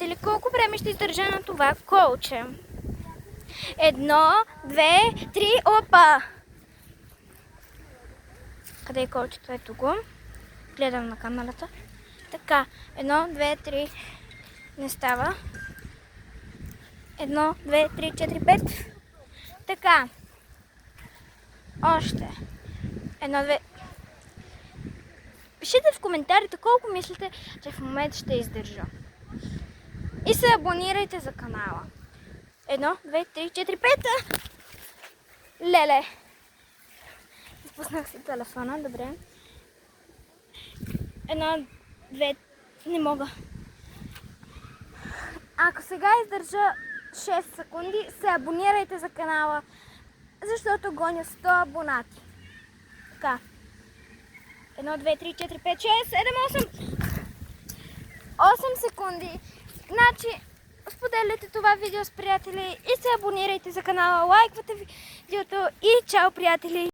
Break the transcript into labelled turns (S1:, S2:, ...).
S1: Или колко време ще издържа на това колче? 1, 2, 3, опа! Къде е колчето? Ето го. Гледам на камерата. Така, 1, 2, 3. Не става. 1, 2, 3, 4, 5. Така. Още. 1, 2. Пишете в коментарите колко мислите, че в момента ще издържа. И се абонирайте за канала. 1, 2, 3, 4, 5. Леле. Изпуснах си телефона, добре. 1, 2, не мога. Ако сега издържа 6 секунди, се абонирайте за канала, защото гоня 100 абонати. Така. 1, 2, 3, 4, 5, 6, 7, 8. 8 секунди. Значи, споделяйте това видео с приятели и се абонирайте за канала, лайквате видеото и чао, приятели!